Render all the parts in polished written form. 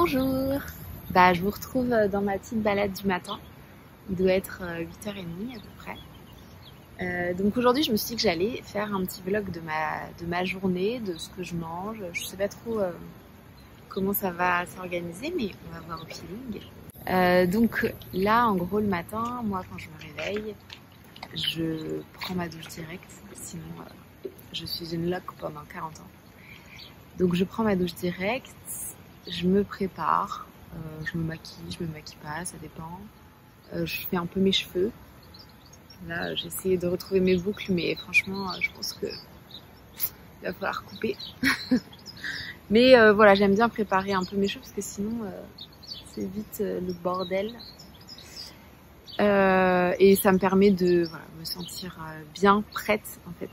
Bonjour. Je vous retrouve dans ma petite balade du matin. Il doit être 8h30 à peu près. Donc aujourd'hui, je me suis dit que j'allais faire un petit vlog de ma journée, de ce que je mange. Je sais pas trop comment ça va s'organiser, mais on va voir au feeling. Donc là, en gros, le matin, moi, quand je me réveille, je prends ma douche directe. Sinon, je suis une loque pendant 40 ans. Donc je prends ma douche directe, je me prépare, je me maquille pas, ça dépend. Je fais un peu mes cheveux. Là, j'ai essayé de retrouver mes boucles, mais franchement, je pense que il va falloir couper. Mais voilà, j'aime bien préparer un peu mes cheveux parce que sinon, c'est vite le bordel. Et ça me permet de me sentir bien prête en fait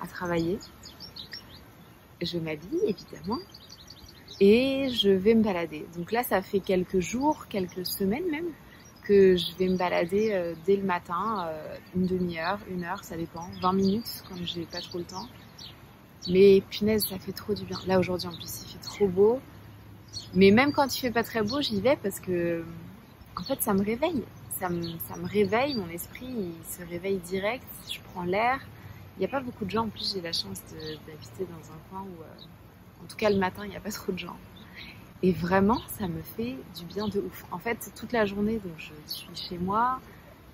à travailler. Je m'habille évidemment et je vais me balader. Donc là, ça fait quelques jours, quelques semaines même, que je vais me balader dès le matin, une demi-heure, 1 heure, ça dépend, 20 minutes quand j'ai pas trop le temps. Mais punaise, ça fait trop du bien. Là aujourd'hui en plus, il fait trop beau. Mais même quand il fait pas très beau, j'y vais parce que en fait, ça me réveille. Ça me réveille, mon esprit il se réveille direct, je prends l'air. Il n'y a pas beaucoup de gens, en plus j'ai la chance d'habiter dans un coin où, en tout cas le matin, il n'y a pas trop de gens. Et vraiment, ça me fait du bien de ouf. En fait, toute la journée, donc je suis chez moi,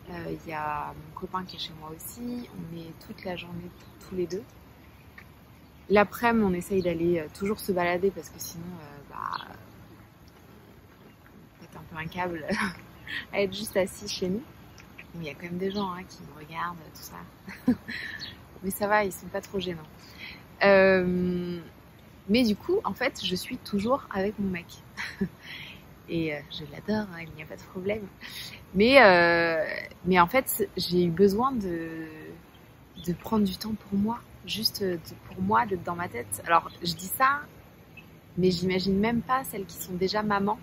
il y a mon copain qui est chez moi aussi, on est toute la journée tous les deux. L'après-midi, on essaye d'aller toujours se balader parce que sinon, on pète un peu un câble à être juste assis chez nous. Bon, il y a quand même des gens qui me regardent, tout ça. Mais ça va, ils sont pas trop gênants. Mais du coup, en fait, je suis toujours avec mon mec. Et je l'adore, il n'y a pas de problème. Mais en fait, j'ai eu besoin de prendre du temps pour moi. Juste pour moi, d'être dans ma tête. Alors, je dis ça, mais j'imagine même pas celles qui sont déjà mamans,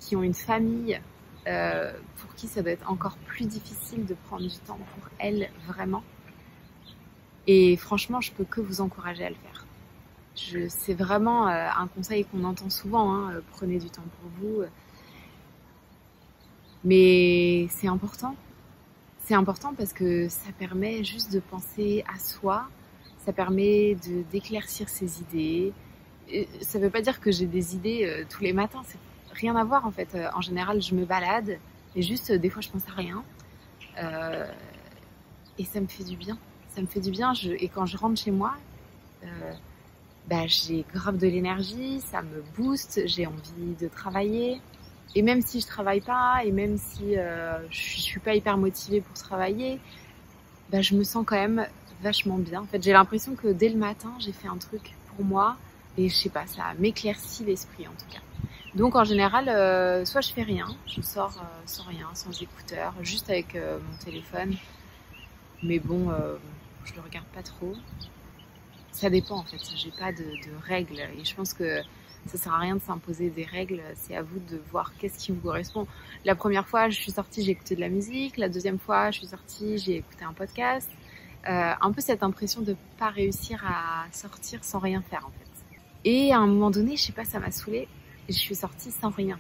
qui ont une famille, pour qui ça doit être encore plus difficile de prendre du temps pour elles, vraiment. Et franchement, je peux que vous encourager à le faire. C'est vraiment un conseil qu'on entend souvent, prenez du temps pour vous. Mais c'est important. C'est important parce que ça permet juste de penser à soi, ça permet d'éclaircir ses idées. Et ça veut pas dire que j'ai des idées tous les matins, c'est rien à voir en fait. En général, je me balade et juste des fois je pense à rien. Et ça me fait du bien. Ça me fait du bien. Et quand je rentre chez moi, j'ai grave de l'énergie, ça me booste, j'ai envie de travailler. Et même si je travaille pas, et même si je suis pas hyper motivée pour travailler, je me sens quand même vachement bien. En fait, j'ai l'impression que dès le matin, j'ai fait un truc pour moi. Et je sais pas, ça m'éclaircit l'esprit en tout cas. Donc en général, soit je fais rien, je sors sans rien, sans écouteurs, juste avec mon téléphone. Mais bon, je le regarde pas trop. Ça dépend en fait, j'ai pas de règles. Et je pense que ça sert à rien de s'imposer des règles, c'est à vous de voir qu'est-ce qui vous correspond. La première fois, je suis sortie, j'ai écouté de la musique. La deuxième fois, je suis sortie, j'ai écouté un podcast. Un peu cette impression de pas réussir à sortir sans rien faire en fait. Et à un moment donné, je sais pas, ça m'a saoulée. Et je suis sortie sans rien.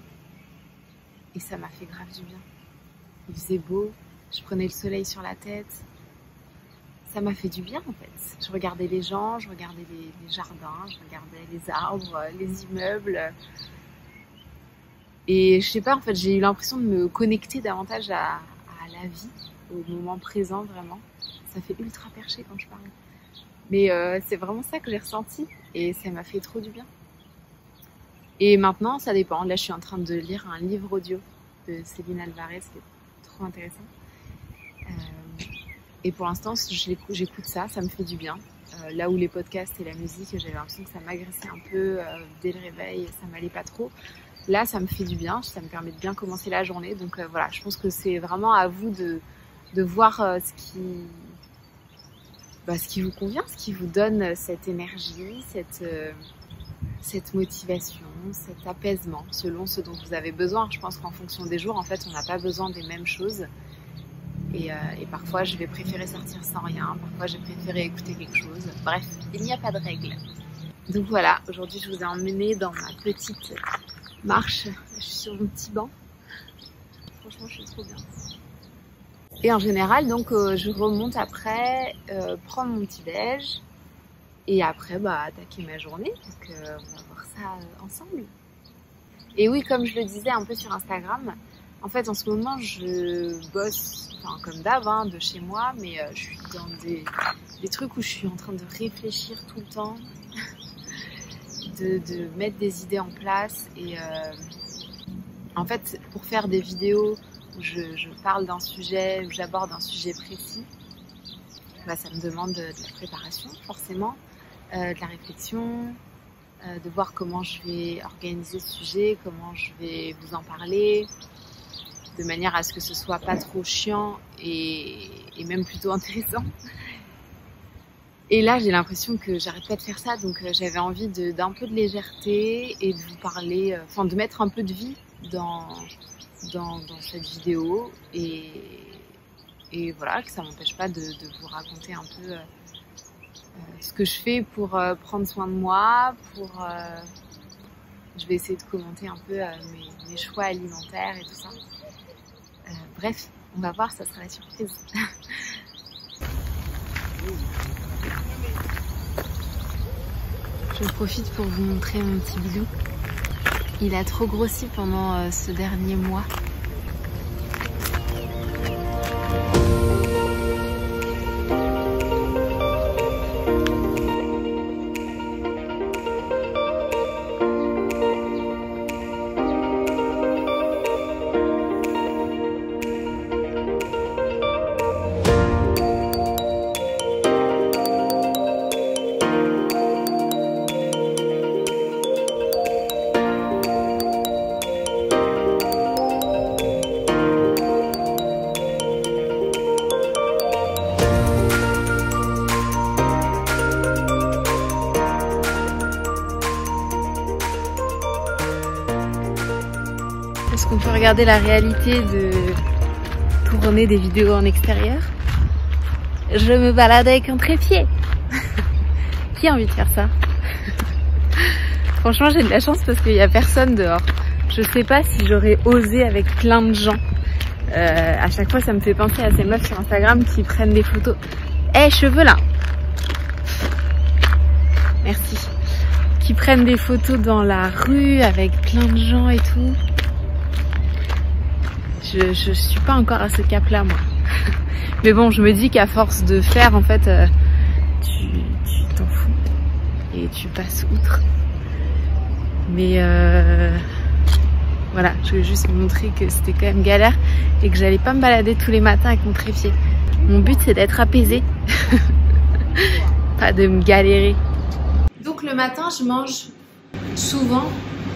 Et ça m'a fait grave du bien. Il faisait beau, je prenais le soleil sur la tête. Ça m'a fait du bien en fait. Je regardais les gens, je regardais les jardins, je regardais les arbres, les immeubles. Et je sais pas, en fait, j'ai eu l'impression de me connecter davantage à la vie, au moment présent vraiment. Ça fait ultra perché quand je parle. Mais c'est vraiment ça que j'ai ressenti et ça m'a fait trop du bien. Et maintenant, ça dépend. Là, je suis en train de lire un livre audio de Céline Alvarez, qui est trop intéressant. Et pour l'instant, j'écoute ça, ça me fait du bien. Là où les podcasts et la musique, j'avais l'impression que ça m'agressait un peu dès le réveil, ça m'allait pas trop. Là, ça me fait du bien, ça me permet de bien commencer la journée. Donc voilà, je pense que c'est vraiment à vous de voir ce qui vous convient, ce qui vous donne cette énergie, cette motivation, cet apaisement, selon ce dont vous avez besoin. Je pense qu'en fonction des jours, en fait, on n'a pas besoin des mêmes choses. Et parfois, je vais préférer sortir sans rien. Parfois, j'ai préféré écouter quelque chose. Bref, il n'y a pas de règle. Donc voilà, aujourd'hui je vous ai emmené dans ma petite marche. Je suis sur mon petit banc. Franchement, je suis trop bien. Et en général, donc je remonte après, prendre mon petit déj et après attaquer ma journée. Donc on va voir ça ensemble. Et oui, comme je le disais un peu sur Instagram, en fait en ce moment je bosse, enfin comme d'hab, hein, de chez moi, mais je suis dans des trucs où je suis en train de réfléchir tout le temps, de mettre des idées en place. Et en fait, pour faire des vidéos où je parle d'un sujet, où j'aborde un sujet précis, ça me demande de la préparation forcément, de la réflexion, de voir comment je vais organiser ce sujet, comment je vais vous en parler, de manière à ce que ce soit pas trop chiant et même plutôt intéressant. Et là, j'ai l'impression que j'arrête pas de faire ça, donc j'avais envie d'un peu de légèreté et de vous parler, enfin de mettre un peu de vie dans cette vidéo et voilà, que ça m'empêche pas de vous raconter un peu ce que je fais pour prendre soin de moi, je vais essayer de commenter un peu mes choix alimentaires et tout ça. Bref, on va voir, ça sera la surprise. Je profite pour vous montrer mon petit bidou. Il a trop grossi pendant ce dernier mois. Est-ce qu'on peut regarder la réalité de tourner des vidéos en extérieur? Je me balade avec un trépied. Qui a envie de faire ça? Franchement, j'ai de la chance parce qu'il n'y a personne dehors. Je sais pas si j'aurais osé avec plein de gens. À chaque fois, ça me fait penser à ces meufs sur Instagram qui prennent des photos. Cheveux là. Merci. Qui prennent des photos dans la rue avec plein de gens et tout. Je suis pas encore à ce cap-là, moi. Mais bon, je me dis qu'à force de faire, en fait, tu t'en fous et tu passes outre. Mais voilà, je voulais juste vous montrer que c'était quand même galère et que j'allais pas me balader tous les matins avec mon trépied. Mon but, c'est d'être apaisée, pas de me galérer. Donc le matin, je mange souvent,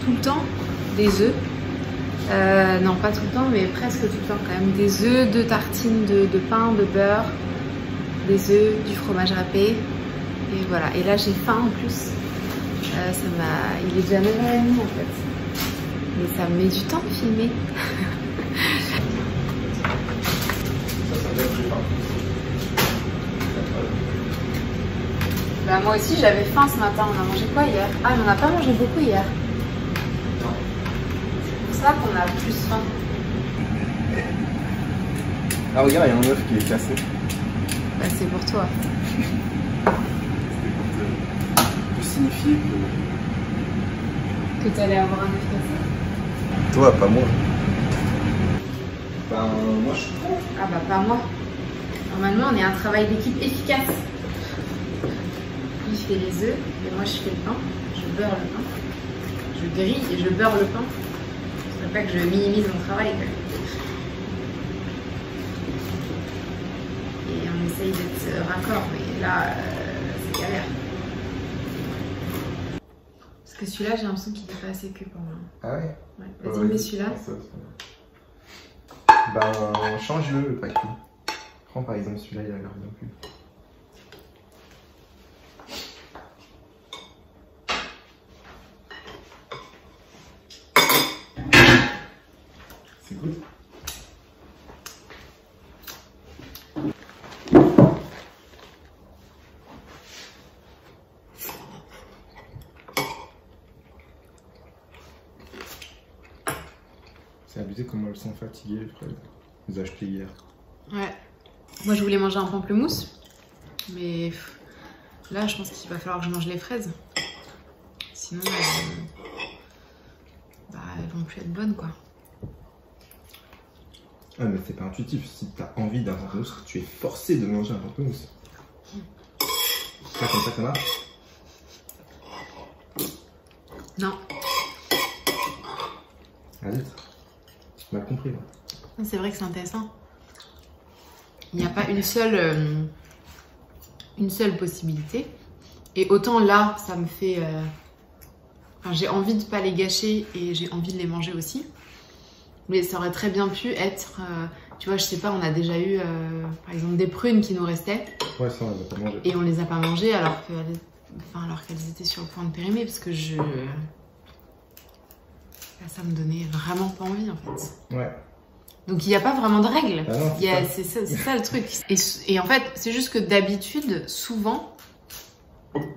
tout le temps, des œufs. Non, pas tout le temps, mais presque tout le temps quand même. Des œufs, 2 tartines de pain, de beurre, des œufs, du fromage râpé. Et voilà. Et là, j'ai faim en plus. Il est déjà 9h30 en fait. Mais ça me met du temps de filmer. Bah, moi aussi, j'avais faim ce matin. On a mangé quoi hier? Ah, mais on n'a pas mangé beaucoup hier. C'est ça qu'on a plus faim. Ah regarde, il y a un œuf qui est cassé. Bah c'est pour toi. C'était pour signifier que t'allais avoir un œuf cassé. Toi, pas moi. Ben moi je suis prêt. Ah bah pas moi. Normalement on est un travail d'équipe efficace. Lui il fait les œufs et moi je fais le pain. Je beurre le pain. Je grille et je beurre le pain. Pas que je minimise mon travail quand même. Et on essaye d'être raccord, mais là c'est galère. Parce que celui-là j'ai l'impression qu'il n'est pas assez cuit pour moi. Ah ouais? Ouais. Vas-y, mets celui-là. Ben change-le, le paquet. Prends par exemple celui-là, il a l'air bien plus. C'est good. C'est abusé comment elles sont fatiguées, les fraises. Je les ai achetées hier. Ouais. Moi, je voulais manger un pamplemousse. Mais là, je pense qu'il va falloir que je mange les fraises. Sinon, elles vont plus être bonnes, quoi. Ah, mais c'est pas intuitif. Si t'as envie d'un pamplemousse, tu es forcé de manger un pamplemousse. C'est pas comme ça que ça marche? Non. Allez, tu m'as compris, là. C'est vrai que c'est intéressant. Il n'y a pas une seule possibilité. Et autant là, ça me fait... Enfin, j'ai envie de pas les gâcher et j'ai envie de les manger aussi. Mais ça aurait très bien pu être... tu vois, je sais pas, on a déjà eu, par exemple, des prunes qui nous restaient. Ouais, ça, on les a pas mangées. Et on les a pas mangées alors qu'elles étaient sur le point de périmer parce que ça me donnait vraiment pas envie, en fait. Ouais. Donc il n'y a pas vraiment de règles. Ah non, c'est ça le truc. Et en fait, c'est juste que d'habitude, souvent,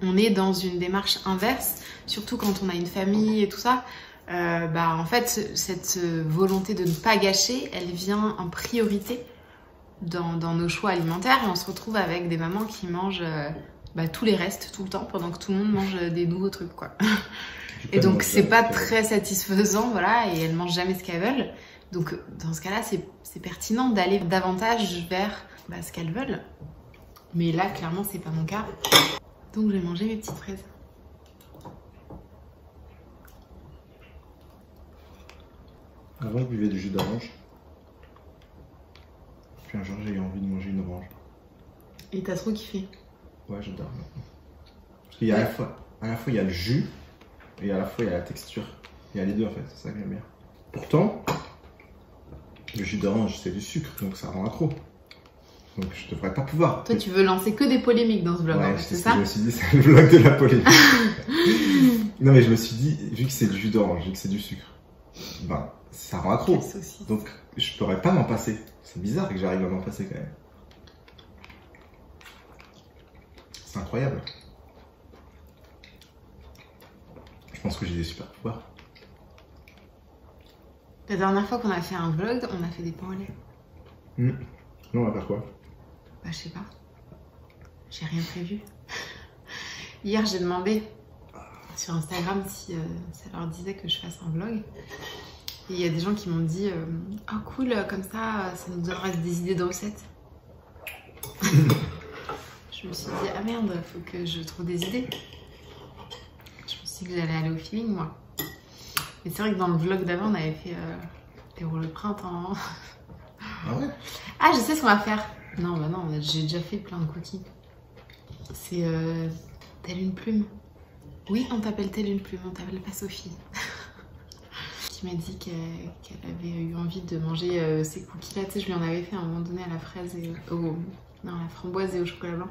on est dans une démarche inverse, surtout quand on a une famille et tout ça. En fait, cette volonté de ne pas gâcher, elle vient en priorité dans nos choix alimentaires et on se retrouve avec des mamans qui mangent tous les restes tout le temps pendant que tout le monde mange des nouveaux trucs, quoi. Et donc c'est pas très satisfaisant, voilà, et elles mangent jamais ce qu'elles veulent. Donc dans ce cas-là, c'est pertinent d'aller davantage vers ce qu'elles veulent. Mais là, clairement, c'est pas mon cas. Donc je vais manger mes petites fraises. Avant, je buvais du jus d'orange. Puis un jour, j'ai eu envie de manger une orange. Et t'as trop kiffé? Ouais, j'adore maintenant. Parce qu'il y a à la fois, il y a le jus et à la fois, il y a la texture. Il y a les deux en fait, c'est ça que j'aime bien. Pourtant, le jus d'orange, c'est du sucre, donc ça rend accro. Donc je devrais pas pouvoir. Toi, tu veux lancer que des polémiques dans ce vlog, ouais, en fait, c'est ça? Je me suis dit, c'est le vlog de la polémique. Non, mais je me suis dit, vu que c'est du jus d'orange, vu que c'est du sucre, ça rend accro. Donc je pourrais pas m'en passer. C'est bizarre que j'arrive à m'en passer quand même. C'est incroyable. Je pense que j'ai des super pouvoirs. La dernière fois qu'on a fait un vlog, on a fait des pains au lait. Non, on va faire quoi? Je sais pas. J'ai rien prévu. Hier, j'ai demandé sur Instagram si ça leur disait que je fasse un vlog. Et il y a des gens qui m'ont dit oh cool, comme ça nous donnera des idées de recettes. Je me suis dit ah merde, faut que je trouve des idées. Je me suis dit que j'allais aller au feeling, moi. Mais c'est vrai que dans le vlog d'avant, on avait fait des rouleaux de printemps. Ah ouais? Ah, je sais ce qu'on va faire. Non, non, j'ai déjà fait plein de cookies. C'est telle une plume. Oui, on t'appelle telle une plume, on t'appelle pas Sophie. Qui m'a dit qu'elle avait eu envie de manger ces cookies-là. Tu sais, je lui en avais fait à un moment donné à la fraise et la framboise et au chocolat blanc.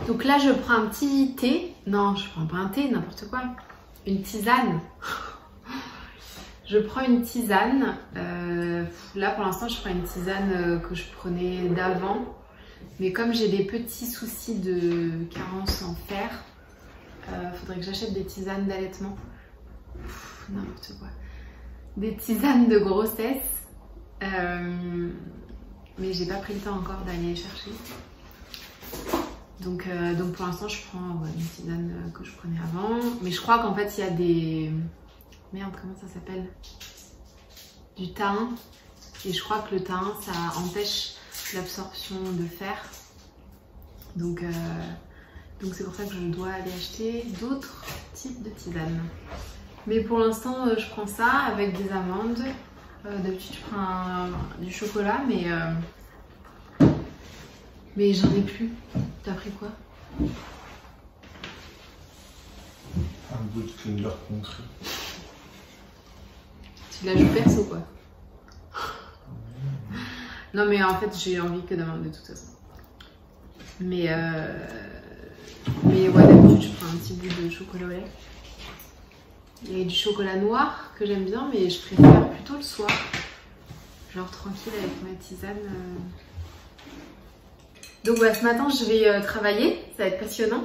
Donc là, je prends un petit thé. Non, je prends pas un thé, n'importe quoi. Une tisane. Je prends une tisane. Là, pour l'instant, je prends une tisane que je prenais d'avant. Mais comme j'ai des petits soucis de carence en fer, faudrait que j'achète des tisanes d'allaitement. N'importe quoi. Des tisanes de grossesse. Mais j'ai pas pris le temps encore d'aller les chercher. Donc pour l'instant, je prends une tisane que je prenais avant. Mais je crois qu'en fait, il y a des... Merde, comment ça s'appelle? Du thym. Et je crois que le thym, ça empêche l'absorption de fer. Donc c'est pour ça que je dois aller acheter d'autres types de tisanes. Mais pour l'instant, je prends ça avec des amandes. D'habitude, je prends du chocolat, mais j'en ai plus. T'as pris quoi? Un bout de Kinder Country. Tu la joues perso, quoi. Non mais en fait j'ai envie que d'amande de toute façon. Mais ouais, d'habitude je prends un petit bout de chocolat au lait. Il y a du chocolat noir que j'aime bien, mais je préfère plutôt le soir. Genre tranquille avec ma tisane. Donc bah, ce matin je vais travailler, ça va être passionnant.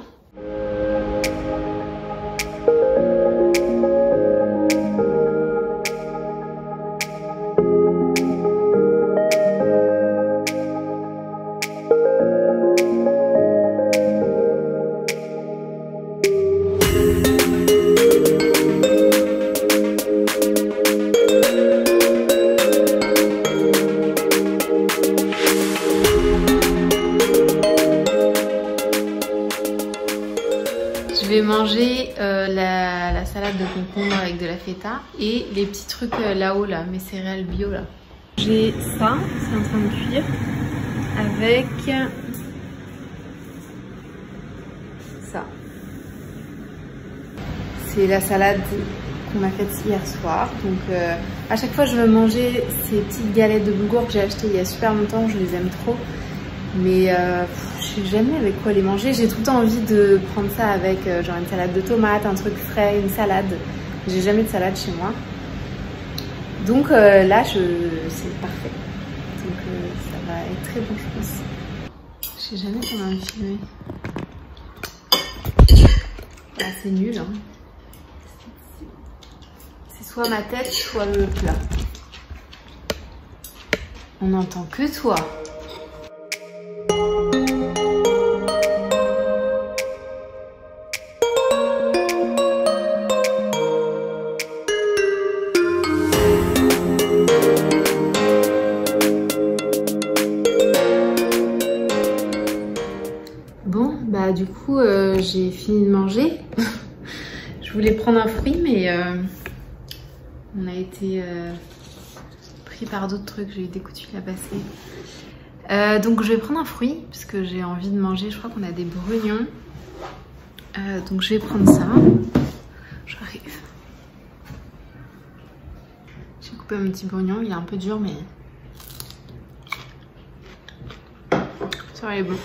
Je vais manger la salade de concombre avec de la feta et les petits trucs là-haut, là, mes céréales bio là. J'ai ça, c'est en train de cuire, avec ça. C'est la salade qu'on m'a faite hier soir. Donc à chaque fois je veux manger ces petites galettes de boulgour que j'ai achetées il y a super longtemps, je les aime trop. Mais je sais jamais avec quoi les manger. J'ai tout le temps envie de prendre ça avec genre une salade de tomates, un truc frais, une salade. J'ai jamais de salade chez moi. Donc là, c'est parfait. Donc ça va être très bon, je pense. Je sais jamais comment me filmer. Là, c'est nul. Hein. C'est soit ma tête, soit le plat. On n'entend que toi. Bon, bah du coup, j'ai fini de manger. Je voulais prendre un fruit, mais on a été pris par d'autres trucs. J'ai eu des coups de fil à passer. Donc je vais prendre un fruit, parce que j'ai envie de manger. Je crois qu'on a des brugnons. Donc je vais prendre ça. J'arrive. J'ai coupé mon petit brugnon, il est un peu dur, mais ça va, il est bon.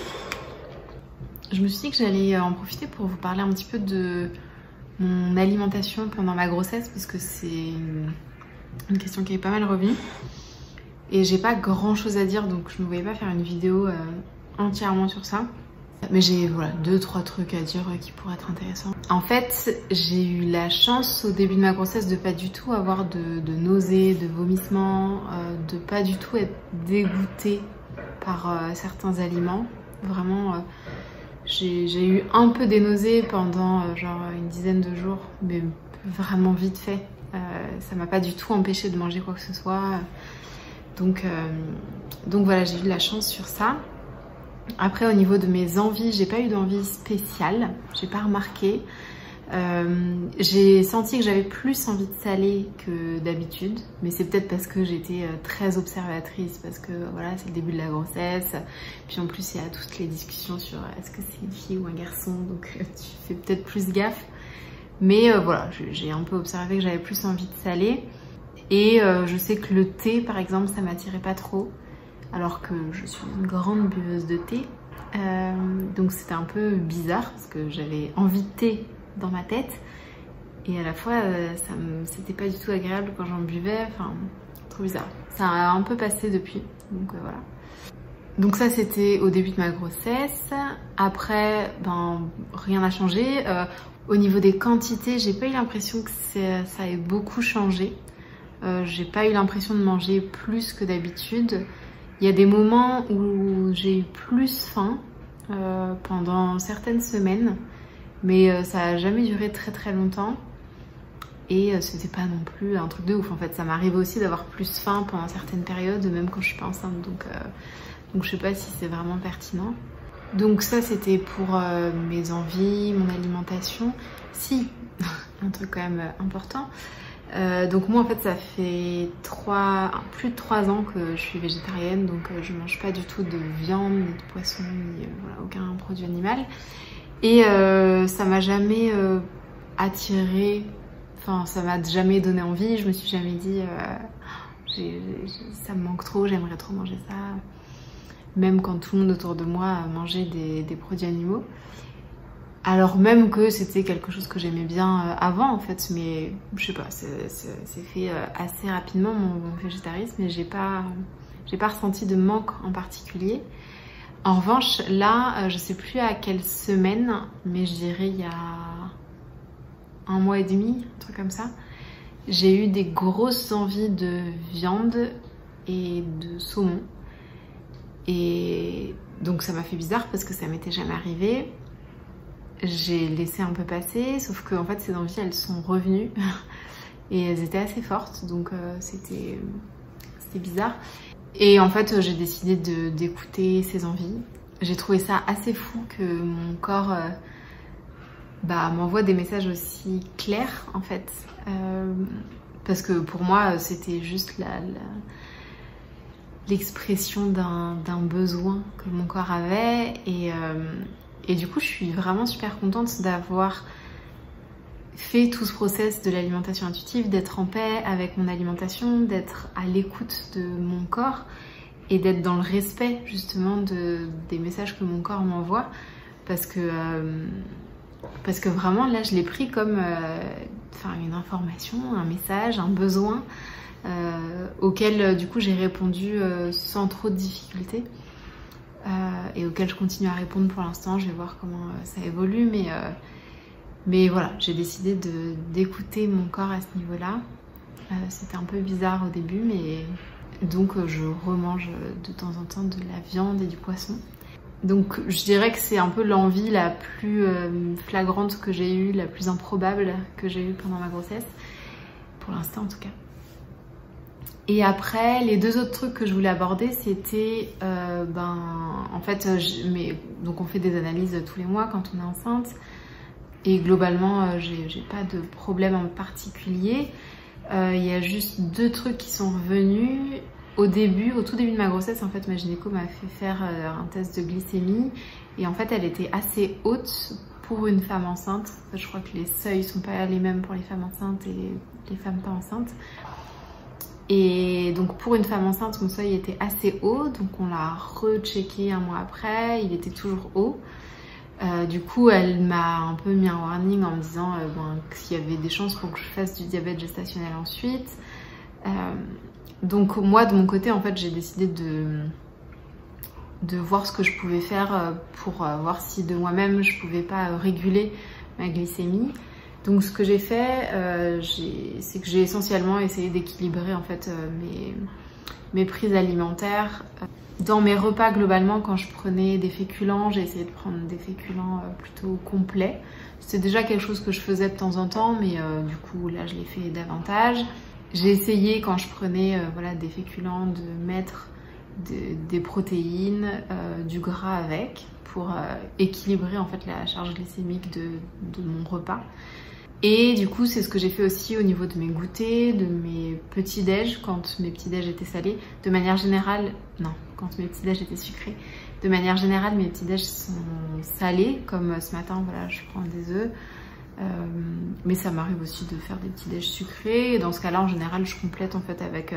Je me suis dit que j'allais en profiter pour vous parler un petit peu de mon alimentation pendant ma grossesse, parce que c'est une question qui est pas mal revenue. Et j'ai pas grand chose à dire, donc je ne voulais pas faire une vidéo entièrement sur ça. Mais j'ai voilà, 2-3 trucs à dire qui pourraient être intéressants. En fait, j'ai eu la chance au début de ma grossesse de pas du tout avoir de nausées, de vomissements, de pas du tout être dégoûtée par certains aliments. Vraiment, j'ai eu un peu des nausées pendant genre une dizaine de jours, mais vraiment vite fait. Ça m'a pas du tout empêché de manger quoi que ce soit. Donc voilà, j'ai eu de la chance sur ça. Après, au niveau de mes envies, j'ai pas eu d'envie spéciale, j'ai pas remarqué. J'ai senti que j'avais plus envie de salé que d'habitude, mais c'est peut-être parce que j'étais très observatrice, parce que voilà, c'est le début de la grossesse. Puis en plus, il y a toutes les discussions sur est-ce que c'est une fille ou un garçon, donc tu fais peut-être plus gaffe. Mais voilà, j'ai un peu observé que j'avais plus envie de salé. Et je sais que le thé, par exemple, ça m'attirait pas trop, alors que je suis une grande buveuse de thé. Donc c'était un peu bizarre, parce que j'avais envie de thé dans ma tête, et à la fois, c'était pas du tout agréable quand j'en buvais, enfin, trop bizarre. Ça a un peu passé depuis, donc voilà. Donc ça, c'était au début de ma grossesse. Après, ben, rien n'a changé. Au niveau des quantités, j'ai pas eu l'impression que ça ait beaucoup changé. J'ai pas eu l'impression de manger plus que d'habitude. Il y a des moments où j'ai eu plus faim pendant certaines semaines, mais ça a jamais duré très très longtemps. Et c'était pas non plus un truc de ouf en fait. Ça m'arrive aussi d'avoir plus faim pendant certaines périodes, même quand je suis pas enceinte. Donc je sais pas si c'est vraiment pertinent. Donc ça c'était pour mes envies, mon alimentation. Si, un truc quand même important. Donc moi en fait ça fait plus de 3 ans que je suis végétarienne, donc je mange pas du tout de viande, ni de poisson, ni voilà, aucun produit animal. Et ça m'a jamais attirée, enfin ça m'a jamais donné envie, je me suis jamais dit ça me manque trop, j'aimerais trop manger ça. Même quand tout le monde autour de moi mangeait des produits animaux. Alors même que c'était quelque chose que j'aimais bien avant en fait, mais je sais pas, c'est fait assez rapidement mon végétarisme et j'ai pas ressenti de manque en particulier. En revanche, là, je sais plus à quelle semaine, mais je dirais il y a 1 mois et demi, un truc comme ça, j'ai eu des grosses envies de viande et de saumon. Et donc ça m'a fait bizarre parce que ça m'était jamais arrivé. J'ai laissé un peu passer, sauf que en fait ces envies elles sont revenues et elles étaient assez fortes, donc c'était bizarre. Et en fait j'ai décidé d'écouter ces envies. J'ai trouvé ça assez fou que mon corps m'envoie des messages aussi clairs en fait, parce que pour moi c'était juste l'expression d'un besoin que mon corps avait et du coup je suis vraiment super contente d'avoir fait tout ce process de l'alimentation intuitive, d'être en paix avec mon alimentation, d'être à l'écoute de mon corps et d'être dans le respect justement des messages que mon corps m'envoie parce que vraiment là je l'ai pris comme une information, un message, un besoin auquel du coup j'ai répondu sans trop de difficultés et auquel je continue à répondre pour l'instant. Je vais voir comment ça évolue, mais voilà, j'ai décidé d'écouter mon corps à ce niveau-là. C'était un peu bizarre au début, mais donc je remange de temps en temps de la viande et du poisson. Donc je dirais que c'est un peu l'envie la plus flagrante que j'ai eue, la plus improbable que j'ai eue pendant ma grossesse, pour l'instant en tout cas. Et après, les 2 autres trucs que je voulais aborder, c'était, en fait, donc on fait des analyses tous les mois quand on est enceinte, et globalement, j'ai pas de problème en particulier. Il y a juste 2 trucs qui sont revenus. Au tout début de ma grossesse, en fait, ma gynéco m'a fait faire un test de glycémie, et en fait, elle était assez haute pour une femme enceinte. En fait, je crois que les seuils sont pas les mêmes pour les femmes enceintes et les femmes pas enceintes. Et donc pour une femme enceinte, mon seuil était assez haut, donc on l'a rechecké 1 mois après, il était toujours haut. Du coup, elle m'a un peu mis un warning en me disant qu'il y avait des chances pour que je fasse du diabète gestationnel ensuite. Donc moi, de mon côté, en fait, j'ai décidé de voir ce que je pouvais faire pour voir si de moi-même je pouvais pas réguler ma glycémie. Donc ce que j'ai fait, c'est que j'ai essentiellement essayé d'équilibrer en fait mes prises alimentaires. Dans mes repas globalement, quand je prenais des féculents, j'ai essayé de prendre des féculents plutôt complets. C'était déjà quelque chose que je faisais de temps en temps, mais du coup là je l'ai fait davantage. J'ai essayé quand je prenais des féculents de mettre des protéines, du gras avec, pour équilibrer en fait la charge glycémique de mon repas. Et du coup, c'est ce que j'ai fait aussi au niveau de mes goûters, de mes petits-déj, quand mes petits-déj étaient salés. De manière générale, non, quand mes petits-déj étaient sucrés. De manière générale, mes petits-déj sont salés, comme ce matin, voilà, je prends des œufs. Mais ça m'arrive aussi de faire des petits-déj sucrés. Et dans ce cas-là, en général, je complète en fait avec...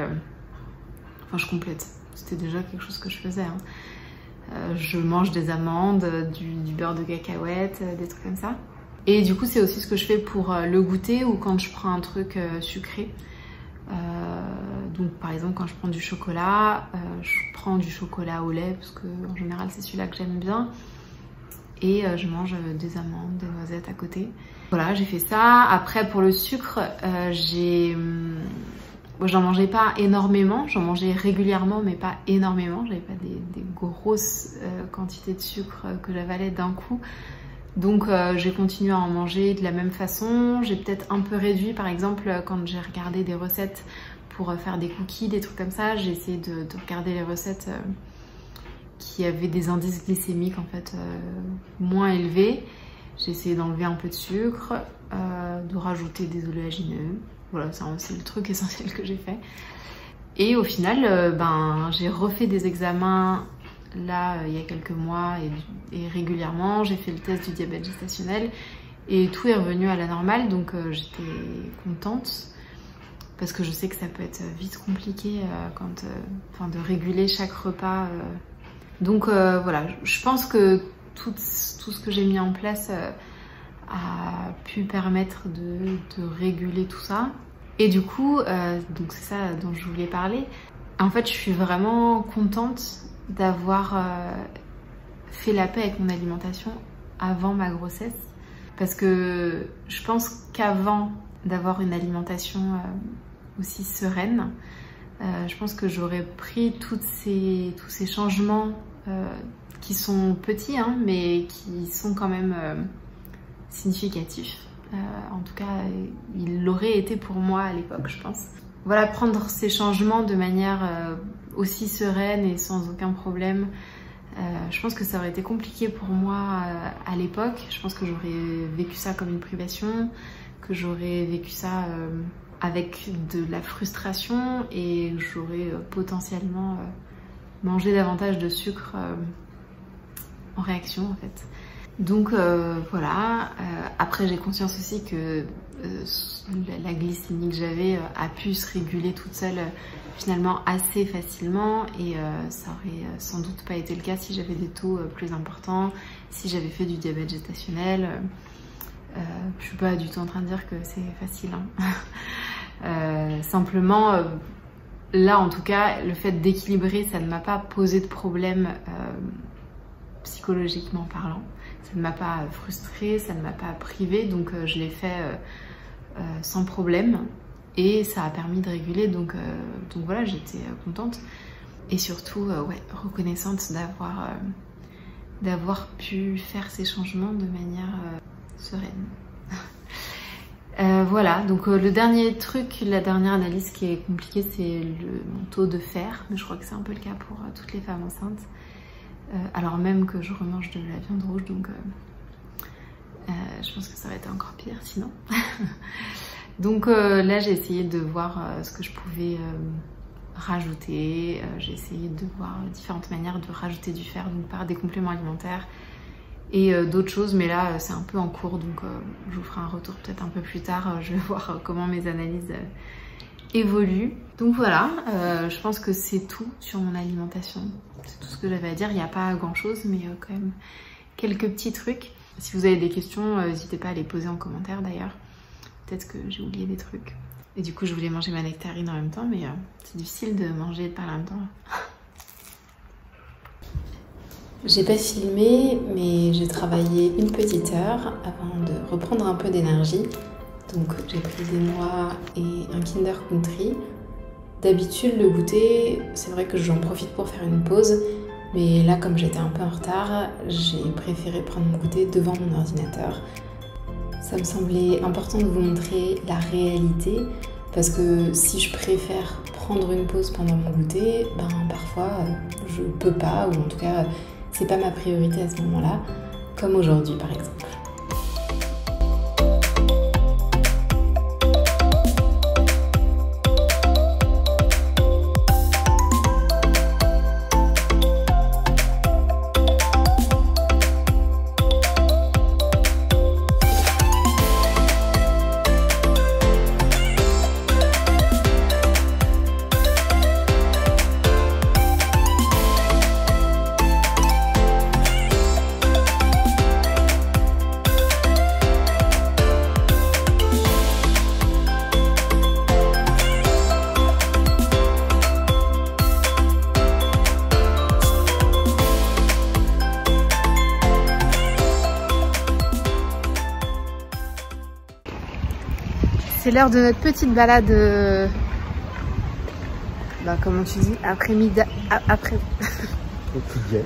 je complète. C'était déjà quelque chose que je faisais. Je mange des amandes, du beurre de cacahuète, des trucs comme ça. Et du coup, c'est aussi ce que je fais pour le goûter ou quand je prends un truc sucré. Donc par exemple, quand je prends du chocolat, je prends du chocolat au lait parce que en général, c'est celui-là que j'aime bien. Et je mange des amandes, des noisettes à côté. Voilà, j'ai fait ça. Après, pour le sucre, j'en mangeais pas énormément. J'en mangeais régulièrement, mais pas énormément. J'avais pas des grosses quantités de sucre que j'avalais d'un coup. Donc j'ai continué à en manger de la même façon. J'ai peut-être un peu réduit, par exemple, quand j'ai regardé des recettes pour faire des cookies, des trucs comme ça. J'ai essayé de regarder les recettes qui avaient des indices glycémiques en fait moins élevés. J'ai essayé d'enlever un peu de sucre, de rajouter des oléagineux. Voilà, c'est le truc essentiel que j'ai fait. Et au final, j'ai refait des examens là il y a quelques mois et régulièrement. J'ai fait le test du diabète gestationnel et tout est revenu à la normale, donc j'étais contente parce que je sais que ça peut être vite compliqué de réguler chaque repas. Donc voilà, je pense que tout ce que j'ai mis en place a pu permettre de réguler tout ça. Et du coup, donc c'est ça dont je voulais parler. En fait, je suis vraiment contente d'avoir fait la paix avec mon alimentation avant ma grossesse. Parce que je pense qu'avant d'avoir une alimentation aussi sereine, je pense que j'aurais pris tous ces changements qui sont petits, hein, mais qui sont quand même significatifs. En tout cas, il l'aurait été pour moi à l'époque, je pense. Voilà, prendre ces changements de manière aussi sereine et sans aucun problème, je pense que ça aurait été compliqué pour moi à l'époque. Je pense que j'aurais vécu ça comme une privation, que j'aurais vécu ça avec de la frustration et j'aurais potentiellement mangé davantage de sucre en réaction en fait. Donc voilà, après j'ai conscience aussi que la glycémie que j'avais a pu se réguler toute seule finalement assez facilement et ça aurait sans doute pas été le cas si j'avais des taux plus importants, si j'avais fait du diabète gestationnel. Je suis pas du tout en train de dire que c'est facile, hein. Simplement là en tout cas le fait d'équilibrer ça ne m'a pas posé de problème psychologiquement parlant, ça ne m'a pas frustrée, ça ne m'a pas privée, donc je l'ai fait sans problème et ça a permis de réguler, donc voilà, j'étais contente et surtout ouais, reconnaissante d'avoir pu faire ces changements de manière sereine. Voilà, donc le dernier truc, la dernière analyse qui est compliquée, c'est mon taux de fer, mais je crois que c'est un peu le cas pour toutes les femmes enceintes, alors même que je remange de la viande rouge, donc je pense que ça aurait été encore pire sinon. Donc là j'ai essayé de voir ce que je pouvais rajouter, j'ai essayé de voir différentes manières de rajouter du fer, donc par des compléments alimentaires et d'autres choses, mais là c'est un peu en cours, donc je vous ferai un retour peut-être un peu plus tard, je vais voir comment mes analyses évoluent. Donc voilà, je pense que c'est tout sur mon alimentation, c'est tout ce que j'avais à dire, il n'y a pas grand chose, mais quand même quelques petits trucs. Si vous avez des questions, n'hésitez pas à les poser en commentaire d'ailleurs, peut-être que j'ai oublié des trucs. Et du coup je voulais manger ma nectarine en même temps, mais c'est difficile de manger et de parler en même temps. J'ai pas filmé, mais j'ai travaillé une petite heure avant de reprendre un peu d'énergie. Donc j'ai pris des noix et un Kinder Country. D'habitude le goûter, c'est vrai que j'en profite pour faire une pause, mais là comme j'étais un peu en retard, j'ai préféré prendre mon goûter devant mon ordinateur. Ça me semblait important de vous montrer la réalité, parce que si je préfère prendre une pause pendant mon goûter, ben parfois je peux pas, ou en tout cas c'est pas ma priorité à ce moment-là, comme aujourd'hui par exemple. C'est l'heure de notre petite balade, comment tu dis, après-midi, après... Quotidienne.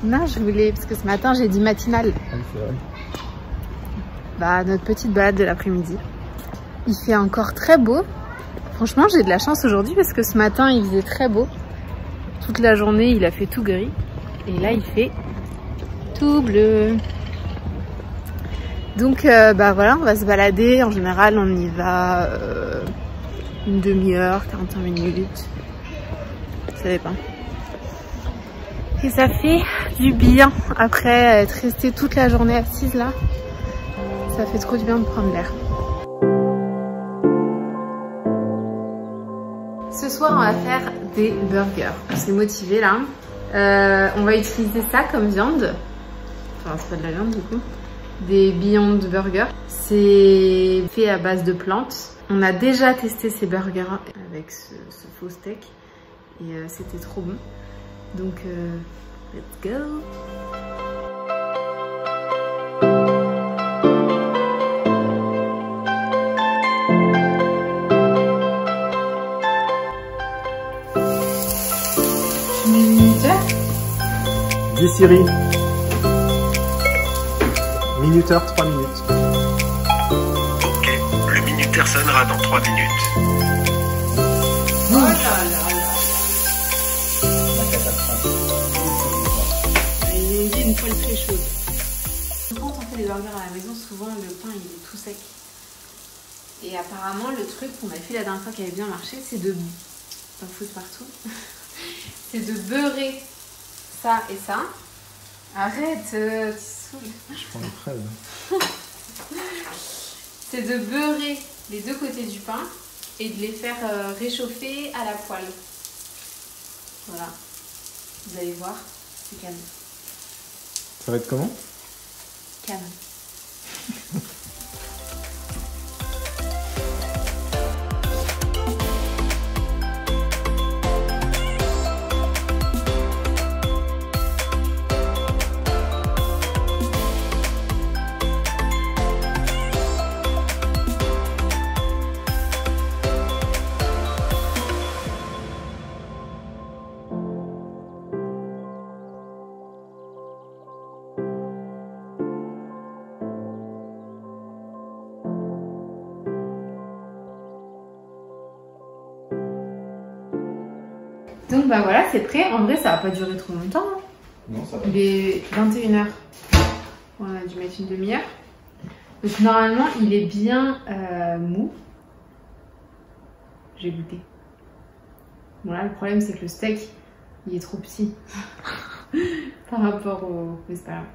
Non, je voulais, parce que ce matin j'ai dit matinale. Ah, c'est vrai. Notre petite balade de l'après-midi. Il fait encore très beau. Franchement, j'ai de la chance aujourd'hui parce que ce matin il faisait très beau. Toute la journée il a fait tout gris. Et là il fait tout bleu. Donc voilà, on va se balader. En général, on y va une demi-heure, 45 minutes. Ça dépend. Et ça fait du bien après être restée toute la journée assise là. Ça fait trop du bien de prendre l'air. va faire des burgers. On s'est motivé là. On va utiliser ça comme viande. Enfin, c'est pas de la viande du coup. Des Beyond Burger. C'est fait à base de plantes. On a déjà testé ces burgers avec ce faux steak. Et c'était trop bon. Donc, let's go! Dis Siri. Minuteur 3 minutes. Ok, le minuteur sonnera dans 3 minutes. Oh là là là. Ils ont dit une poêle très chaude. Quand on fait des burgers à la maison, souvent le pain il est tout sec. Et apparemment le truc qu'on a fait la dernière fois qui avait bien marché, c'est de... T'en fous partout. C'est de beurrer ça et ça. Arrête, tu saoules. Je prends les fraises. C'est de beurrer les deux côtés du pain et de les faire réchauffer à la poêle. Voilà. Vous allez voir, c'est canon. Ça va être comment? Canon. Donc bah voilà, c'est prêt. En vrai, ça va pas durer trop longtemps. Hein. Non, ça va. Il est 21h. On a dû mettre une demi-heure. Donc normalement, il est bien mou. J'ai goûté. Bon là, le problème, c'est que le steak, il est trop petit par rapport au... Mais c'est pas grave.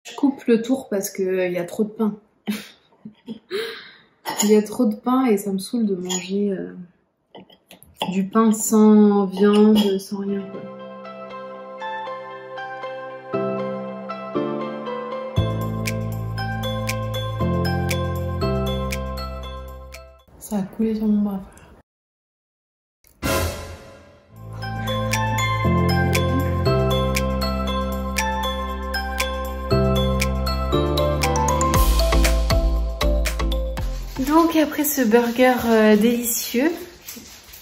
Je coupe le tour parce qu'il y a trop de pain. Il y a trop de pain et ça me saoule de manger du pain sans viande, sans rien quoi. Ça a coulé sur mon bras. Donc après ce burger délicieux,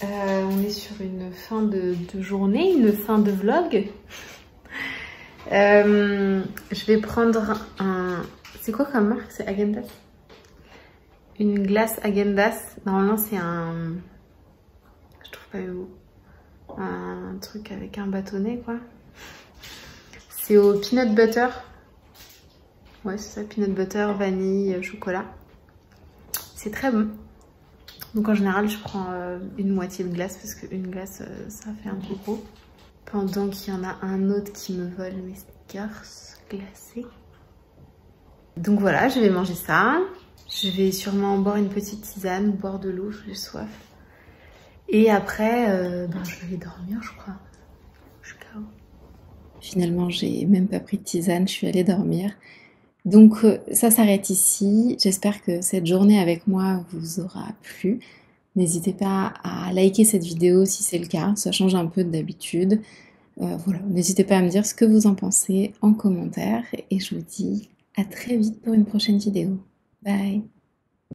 on est sur une fin de journée, une fin de vlog. Je vais prendre un... C'est quoi comme marque? C'est Häagen-Dazs. Une glace Häagen-Dazs. Normalement c'est un... Je trouve pas le mot. Un truc avec un bâtonnet quoi. C'est au peanut butter. Ouais c'est ça, peanut butter, vanille, chocolat. C'est très bon. Donc en général, je prends une moitié de glace parce qu'une glace, ça fait un peu gros. Pendant qu'il y en a un autre qui me vole mes sneakers glacés. Donc voilà, je vais manger ça. Je vais sûrement boire une petite tisane, boire de l'eau, j'ai soif. Et après, je vais dormir, je crois. Je suis KO. Finalement, j'ai même pas pris de tisane, je suis allée dormir. Donc ça s'arrête ici. J'espère que cette journée avec moi vous aura plu. N'hésitez pas à liker cette vidéo si c'est le cas, ça change un peu d'habitude. Voilà, n'hésitez pas à me dire ce que vous en pensez en commentaire et je vous dis à très vite pour une prochaine vidéo. Bye!